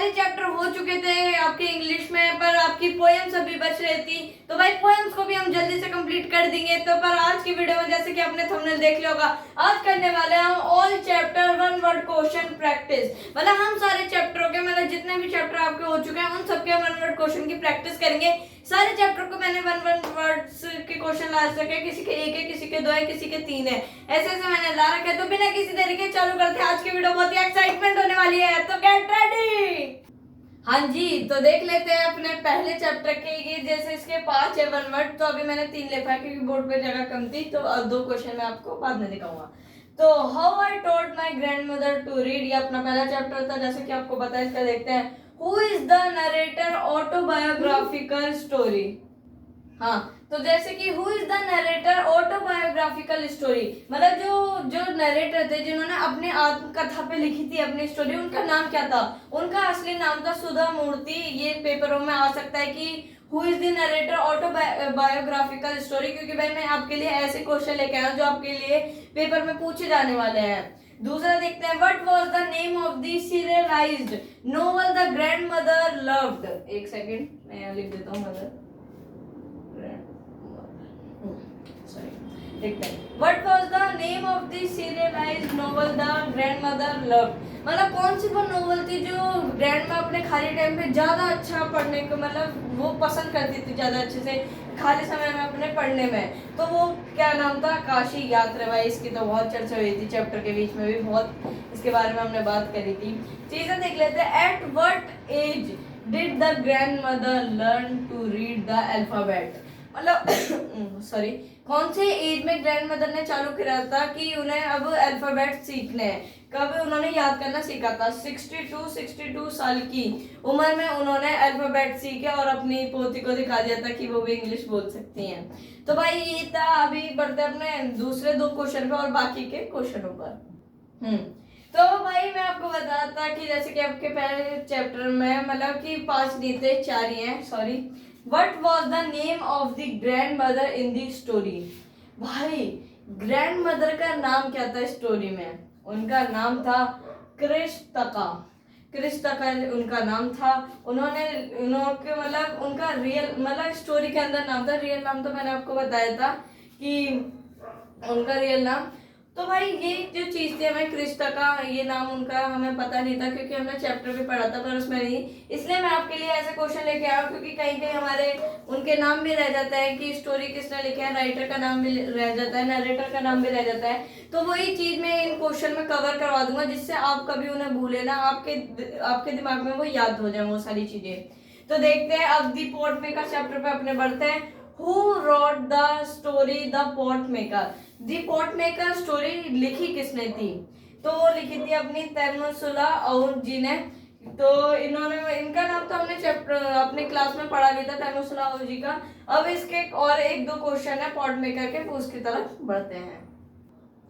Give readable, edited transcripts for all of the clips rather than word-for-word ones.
सारे चैप्टर हो चुके थे आपके इंग्लिश में, पर आपकी पोएम्स अभी बच रही थी, तो भाई पोएम्स को भी हम जल्दी से कंप्लीट कर देंगे। तो पर आज की वीडियो में जैसे कि आपने थंबनेल देख लिया होगा, आज करने वाले हैं हम all chapter one word question practice. मतलब हम सारे चैप्टरों के, मतलब जितने भी चैप्टर आपके हो चुके हैं उन सबके वन वर्ड क्वेश्चन की प्रैक्टिस करेंगे। सारे चैप्टर को मैंने वन वर्ड्स के क्वेश्चन ला रखे, किसी के एक है, किसी के दो है, किसी के तीन है, ऐसे ऐसे मैंने ला रखे। तो बिना किसी देरी के चालू करते हैं आज की वीडियो। बहुत ही एक्साइटमेंट होने वाली है, तो गेट रेडी। हाँ जी, तो देख लेते हैं अपने पहले चैप्टर के। ये जैसे इसके 5 है वन वर्ड, तो अभी मैंने 3 लिखा है क्योंकि बोर्ड पे जगह कम थी, तो 2 क्वेश्चन मैं आपको बाद में दिखाऊंगा। तो how I taught my grandmother to read, ये अपना पहला चैप्टर था जैसे कि आपको पता है। इसका देखते हैं, who is the narrator autobiographical story. हाँ, तो जैसे कि who is the narrator autobiographical story, मतलब जो नरेटर थे जिन्होंने अपने आत्मकथा पे लिखी थी अपनी स्टोरी, उनका नाम क्या था? उनका असली नाम था सुधा मूर्ति। ये पेपरों में आ सकता है कि who is the narrator autobiographical story, क्योंकि भाई मैं आपके लिए ऐसे क्वेश्चन लेके आया हूं जो आपके लिए पेपर में पूछे जाने वाले हैं। दूसरा देखते हैं, what was the name of the serialised novel the grandmother loved. एक सेकंड, मैं यहाँ लिख देता हूँ mother. What was the name of the serialized novel the grandmother loved? मतलब कौन सी वो नोवेल थी जो ग्रैंडमा अपने खाली टाइम पे ज्यादा अच्छा पढ़ने को, मतलब वो पसंद करती थी ज्यादा अच्छे से खाली समय में अपने पढ़ने में, तो वो क्या नाम था? काशी यात्रा। भाई इसकी तो बहुत चर्चा हुई थी, चैप्टर के बीच में भी बहुत इसके बारे में हमने बात करी थी। चीजें देख लेते हैं, at what age did the grandmother learn to read the alphabet, मतलब सॉरी कौन से एज में ग्रैंडमदर ने चालू किया था कि उन्हें अब अल्फाबेट सीखने हैं? कब उन्होंने याद करना सीखा था? 62 साल की उम्र में उन्होंने अल्फाबेट सीखे और अपनी पोती को दिखा दिया था कि वो भी इंग्लिश बोल सकती हैं। तो भाई ये था। अभी बढ़ते अपने दूसरे 2 क्वेश्चन पे और बाकी के क्वेश्चनों पर। तो भाई मैं आपको बताता कि जैसे कि आपके पहले चैप्टर में मतलब कि 5 नहीं थे, 4 ही हैं, sorry. What was the name of the grandmother in the story? भाई ग्रैंडमदर का नाम क्या था स्टोरी में? उनका नाम था कृष्तका। कृष्तका उनका नाम था। उन्होंने मतलब उनका रियल, मतलब स्टोरी के अंदर नाम था, रियल नाम तो मैंने आपको बताया था कि उनका रियल नाम। तो भाई ये जो चीज थी, हमें कृष्णा ये नाम उनका हमें पता नहीं था क्योंकि हमने चैप्टर भी पढ़ा था पर उसमें नहीं, इसलिए मैं आपके लिए ऐसे क्वेश्चन लेके आया क्योंकि कहीं कहीं हमारे उनके नाम भी रह जाता है कि स्टोरी किसने लिखा है, राइटर का नाम भी रह जाता है, नरेटर का नाम भी रह जाता है। तो वही चीज मैं इन क्वेश्चन में कवर करवा दूंगा जिससे आप कभी उन्हें भूले ना, आपके दिमाग में वो याद हो जाए वो सारी चीजें। तो देखते हैं अब दी पॉट मेकर चैप्टर पे अपने बढ़ते हैं। Who wrote the story The Pot Maker? The Pot Maker story लिखी किसने थी? तो वो लिखी थी अपनी तैमुसुला और जी ने। तो इनका नाम तो हमने चैप्टर अपने क्लास में पढ़ा भी था, तैमुसुला और जी का। अब इसके और 1-2 क्वेश्चन है पॉट मेकर के, उसकी तरफ बढ़ते हैं।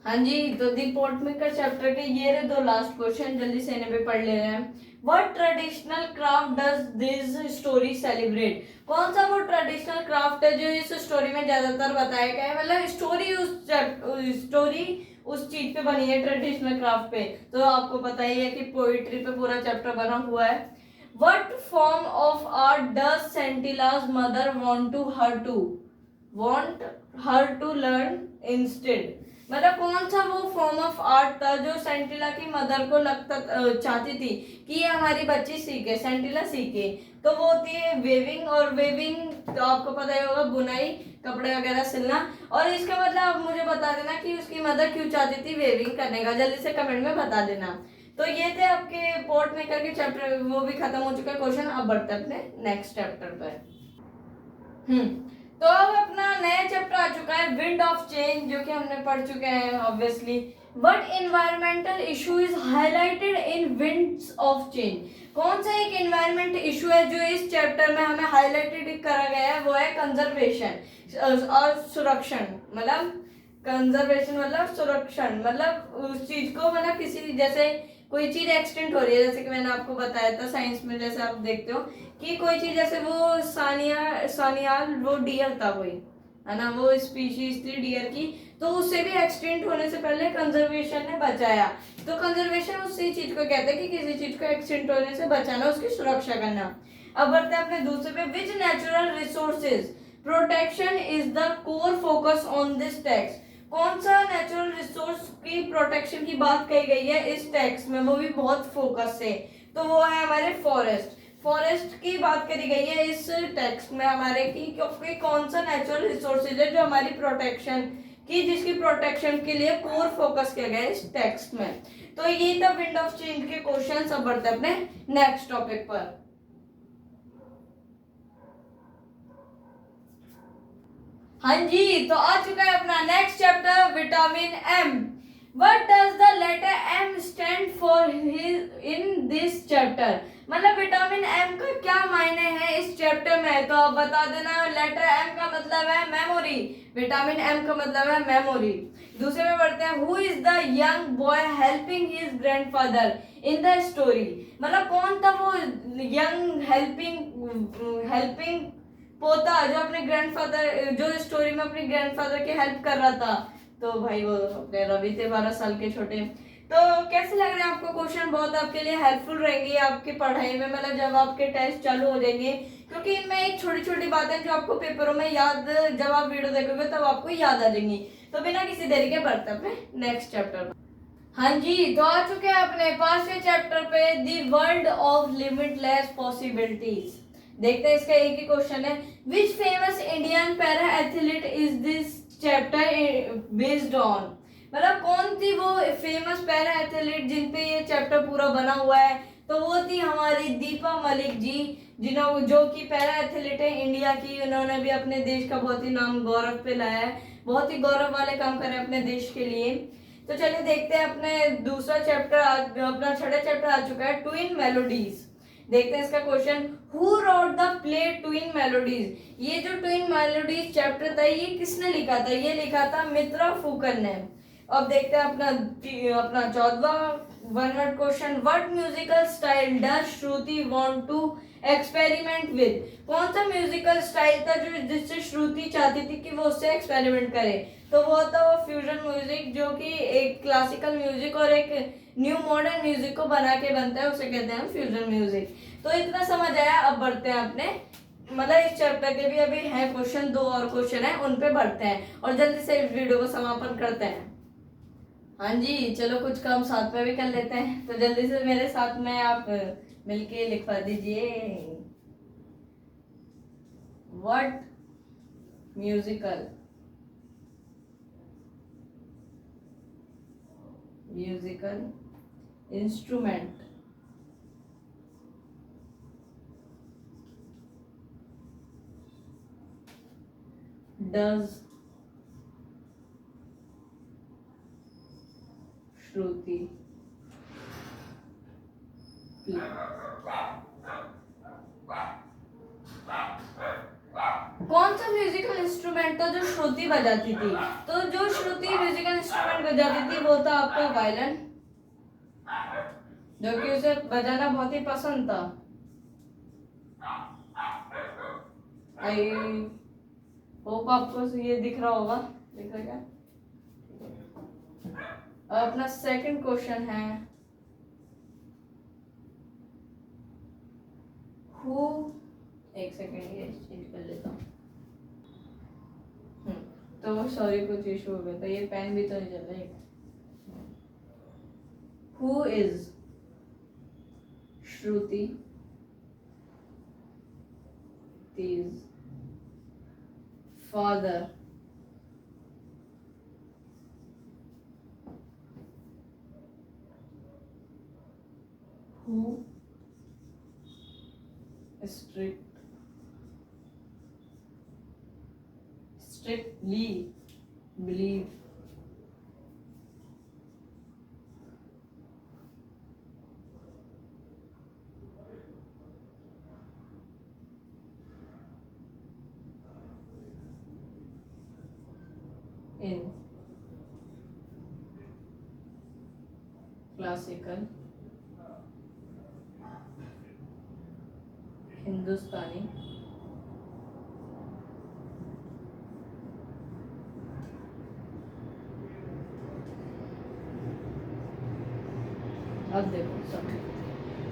हाँ जी, तो दी पॉट मेकर चैप्टर के ये रहे 2 लास्ट क्वेश्चन, जल्दी से इन्हें भी पढ़ ले रहे हैं। What traditional craft does this story celebrate? कौन सा वो ट्रेडिशनल क्राफ्ट है जो इस स्टोरी में ज्यादातर बताया गया है? मतलब स्टोरी उस चीज पे बनी है, ट्रेडिशनल क्राफ्ट पे। तो आपको पता ही है कि पोइट्री पे पूरा चैप्टर बना हुआ है। What form of art does Scintilla's mother want her to learn instead? मतलब कौन सा वो फॉर्म ऑफ आर्ट था जो सेंटिला की मदर को चाहती थी कि ये हमारी बच्ची सीखे, सेंटिला सीखे? तो वो होती है वेविंग, और वेविंग तो आपको पता ही होगा, बुनाई, कपड़े वगैरह सिलना। और इसका मतलब आप मुझे बता देना कि उसकी मदर क्यों चाहती थी वेविंग करने का, जल्दी से कमेंट में बता देना। तो ये थे आपके पॉट मेकर के चैप्टर, वो भी खत्म हो चुका है क्वेश्चन। अब बढ़ते हैं अपने नेक्स्ट चैप्टर पर। तो अब अपना नया चैप्टर आ चुका है विंड ऑफ चेंज, जो कि हमने पढ़ चुके हैं obviously. What environmental issue is highlighted in winds of change? कौन सा एक एनवायरमेंट इशू है जो इस चैप्टर में हमें हाईलाइटेड करा गया है? वो है कंजर्वेशन और सुरक्षण। मतलब कंजर्वेशन मतलब सुरक्षण, मतलब उस चीज को, मतलब किसी जैसे कोई चीज एक्सटेंट हो रही है, जैसे कि मैंने आपको बताया था साइंस में, जैसे आप देखते हो कि कोई चीज जैसे वो सानियाल वो डियर था, वही है ना, वो स्पीशीज थी डियर की। तो उसे भी एक्सटिंक्ट होने से पहले कंजर्वेशन ने बचाया। तो कंजर्वेशन उसी चीज को कहते हैं कि किसी चीज को एक्सटिंक्ट होने से बचाना, उसकी सुरक्षा करना। अब बढ़ते हैं अपने दूसरे पे, विच natural resources protection is the core focus on this text. कौन सा नेचुरल रिसोर्स की प्रोटेक्शन की बात कही गई है इस टेक्स्ट में, वो भी बहुत फोकस से, तो वो है हमारे फॉरेस्ट। फॉरेस्ट की बात करी गई है इस टेक्स्ट में हमारे की, क्योंकि कौन सा नेचुरल रिसोर्सेज है जो हमारी प्रोटेक्शन की, जिसकी प्रोटेक्शन के लिए कोर फोकस किया गया है इस टेक्स्ट में। तो ये था विंड ऑफ चेंज के क्वेश्चन। अब बढ़ते हैं अपने नेक्स्ट टॉपिक पर। हाँ जी, तो आ चुका है अपना next chapter, vitamin M. What does the letter M stand for in this chapter? मतलब विटामिन एम का क्या मायने हैं इस चैप्टर में, तो आप बता देना। लेटर एम का मतलब है मेमोरी, विटामिन एम का मतलब है मेमोरी। दूसरे में बढ़ते हैं, who is the young boy helping his grandfather in the story. मतलब कौन था वो यंग हेल्पिंग पोता जो अपने ग्रैंडफादर, जो स्टोरी में अपने ग्रैंडफादर की हेल्प कर रहा था। तो भाई वो अपने रवि थे, 12 साल के छोटे। तो कैसे लग रहे हैं आपको क्वेश्चन? बहुत आपके लिए हेल्पफुल रहेंगे आपकी पढ़ाई में, मतलब जब आपके टेस्ट चालू हो जाएंगे, क्योंकि इनमें एक छोटी छोटी बातें जो आपको पेपरों में याद, जब आप वीडियो देखोगे तब आपको याद आ जाएंगी। तो बिना किसी देरी के बढ़ते हैं अपने नेक्स्ट चैप्टर। हाँ जी, तो आ चुके हैं अपने 5वें चैप्टर पे, the world of limitless possibilities. देखते हैं इसका एक ही क्वेश्चन है, which famous Indian para athlete is this chapter based on. मतलब कौन थी वो फेमस पैरा एथलीट जिन पे ये चैप्टर पूरा बना हुआ है, तो वो थी हमारी दीपा मलिक जी, जिन्होंने, जो कि पैरा एथलीट है इंडिया की। उन्होंने भी अपने देश का बहुत ही नाम गौरव पे लाया है, बहुत ही गौरव वाले काम करे अपने देश के लिए। तो चलिए देखते हैं अपने दूसरा चैप्टर, अपना छठा चैप्टर आ चुका है, ट्विन मेलोडीज। देखते हैं इसका question, who wrote the play twin melodies. ये जो ट्विन मेलोडीज चैप्टर था ये किसने लिखा था? ये लिखा था मित्रा फुकन ने। अब देखते हैं अपना 14वां one word question, what musical style does Shruti want to experiment with. कौन सा म्यूजिकल स्टाइल था जो जिससे श्रुति चाहती थी कि वो उससे एक्सपेरिमेंट करे? तो वो था वो फ्यूजन म्यूजिक, जो कि एक क्लासिकल म्यूजिक और एक न्यू मॉडर्न म्यूजिक को बना के बनता है, उसे कहते हैं फ्यूजन म्यूजिक। तो इतना समझ आया। अब बढ़ते हैं अपने, मतलब इस चैप्टर के भी अभी हैं क्वेश्चन, 2 और क्वेश्चन है, उन पे बढ़ते हैं और जल्दी से इस वीडियो को समापन करते हैं। हाँ जी, चलो कुछ काम साथ में भी कर लेते हैं, तो जल्दी से मेरे साथ में आप मिलके लिखवा दीजिए, what musical instrument does Shruti play. कौन सा म्यूजिकल इंस्ट्रूमेंट था जो श्रुति बजाती थी? तो जो श्रुति म्यूजिकल इंस्ट्रूमेंट बजाती थी वो था आपका वायलिन, जो कि उसे बजाना बहुत ही पसंद था। आई होप आपको ये दिख रहा होगा, दिख रहा क्या? अपना सेकंड क्वेश्चन है, हु, एक सेकंड ये चेंज कर लेता हूँ। तो सॉरी कुछ इशू हो गया था, ये पेन भी तो नहीं चल रहा है। Who is Shruti Teej father who strictly believe in classical हिंदुस्तानी अब देखो सब,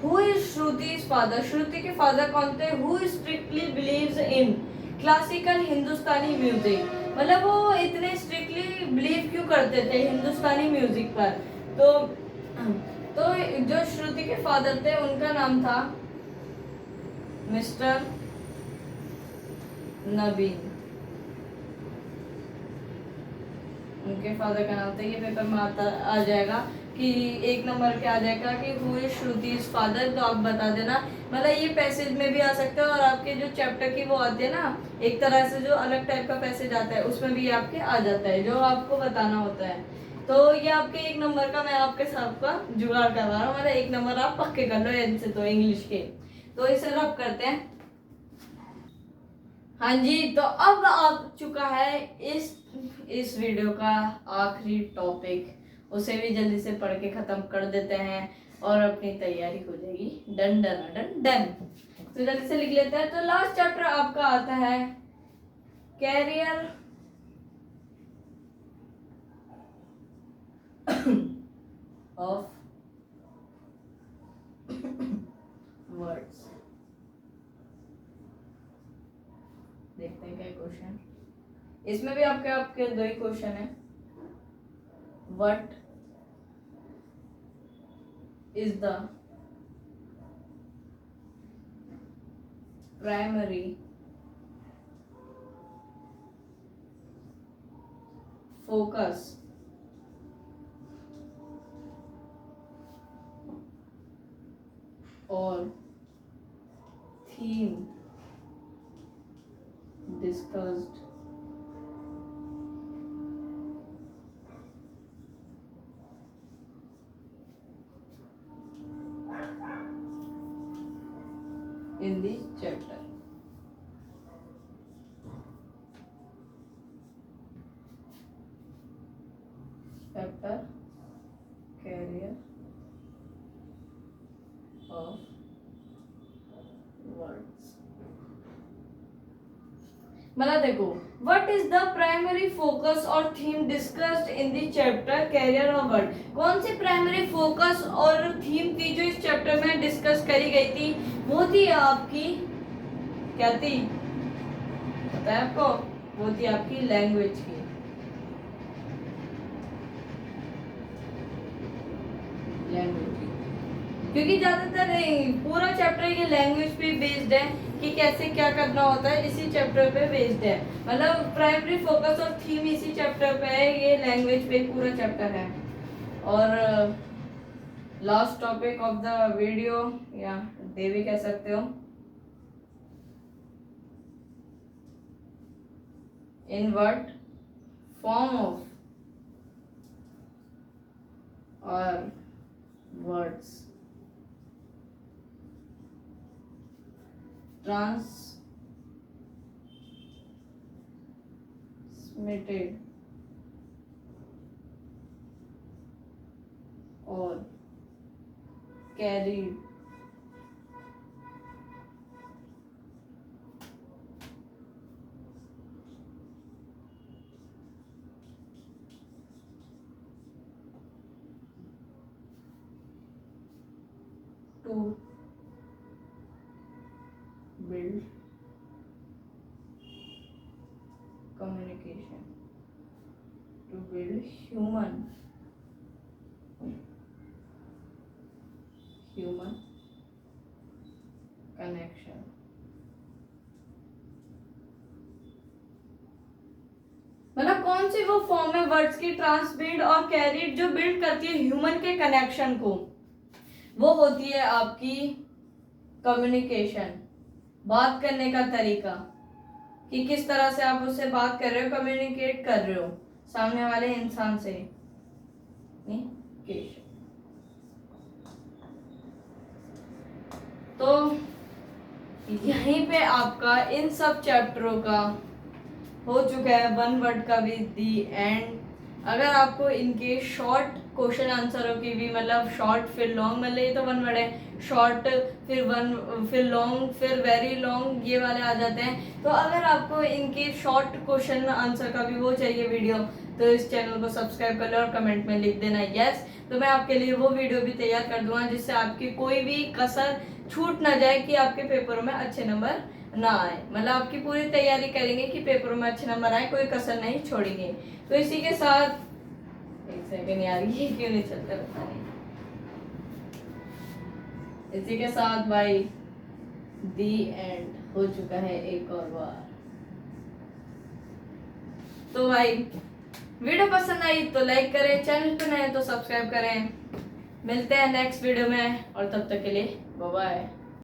हु इज श्रुति's फादर, श्रुति के फादर कौन थे? Who strictly believes in classical Hindustani music, मतलब वो इतने स्ट्रिक्टली बिलीव क्यों करते थे हिंदुस्तानी म्यूजिक पर? तो जो श्रुति के फादर थे उनका नाम था मिस्टर नवीन, उनके फादर का नाम था। ये पेपर में आ जाएगा कि 1 नंबर पे आ जाएगा कि हु इज श्रुति's फादर, तो आप बता देना। मतलब ये पैसेज में भी आ सकता है और आपके जो चैप्टर की वो आती है ना, एक तरह से जो अलग टाइप का पैसेज आता है उसमें भी आपके आ जाता है, जो आपको बताना होता है। तो ये आपके 1 नंबर का मैं आपके सबका जुगाड़ करवा रहा हूँ, मतलब 1 नंबर आप पक्के कर लो इनसे, तो इंग्लिश के। तो इसे रब करते हैं। हाँ जी, तो अब आ चुका है इस वीडियो का आखिरी टॉपिक, उसे भी जल्दी से पढ़ के खत्म कर देते हैं और अपनी तैयारी हो जाएगी डन डन डन डन। तो जल्दी से लिख लेते हैं। तो लास्ट चैप्टर आपका आता है कैरियर ऑफ वर्ड्स। देखते हैं क्या क्वेश्चन, इसमें भी आपके 2 ही क्वेश्चन है। What is the primary focus और theme discussed in the chapter? Career of words। मतलब देखो, what is the primary focus और theme discussed in the chapter career of word. कौन सी प्राइमरी फोकस और थीम थी जो इस चैप्टर में डिस्कस करी गई थी? वो थी आपकी, क्या थी पता है आपको? वो थी आपकी लैंग्वेज की, क्योंकि ज्यादातर पूरा चैप्टर ये लैंग्वेज पे बेस्ड है कि कैसे क्या करना होता है, इसी चैप्टर पे बेस्ड है। मतलब प्राइमरी फोकस और थीम इसी चैप्टर पे है, ये लैंग्वेज पे पूरा चैप्टर है। और last topic of the video या डे भी कह सकते हो, इन व्हाट फॉर्म ऑफ और words transmitted or carried to build communication, to build human connection। मतलब कौन सी वो फॉर्म है वर्ड्स की ट्रांसमिट और कैरिड जो बिल्ड करती है ह्यूमन के कनेक्शन को? वो होती है आपकी कम्युनिकेशन, बात करने का तरीका, कि किस तरह से आप उससे बात कर रहे हो, कम्युनिकेट कर रहे हो सामने वाले इंसान से। तो यहीं पे आपका इन सब चैप्टरों का हो चुका है 1 वर्ड का भी दी एंड। अगर आपको इनके शॉर्ट क्वेश्चन आंसरों की भी, मतलब शॉर्ट फिर लॉन्ग, मतलब ये तो 1 वर्ड है, शॉर्ट फिर लॉन्ग फिर वेरी लॉन्ग, ये वाले आ जाते हैं। तो अगर आपको इनके शॉर्ट क्वेश्चन आंसर का भी वो चाहिए वीडियो, तो इस चैनल को सब्सक्राइब कर लो और कमेंट में लिख देना यस। तो मैं आपके लिए वो वीडियो भी तैयार कर दूंगा जिससे आपकी कोई भी कसर छूट ना जाए कि आपके पेपरों में अच्छे नंबर ना आए। मतलब आपकी पूरी तैयारी करेंगे कि पेपरों में अच्छे नंबर आए, कोई कसर नहीं छोड़ेंगे। तो इसी के साथ एक सेकंड यार, ये क्यों नहीं चलता पता नहीं। इसी के साथ भाई दी एंड हो चुका है एक और बार। तो भाई वीडियो पसंद आई तो लाइक करें, चैनल पे नए तो सब्सक्राइब करें। मिलते हैं नेक्स्ट वीडियो में और तब तक के लिए बाय बाय।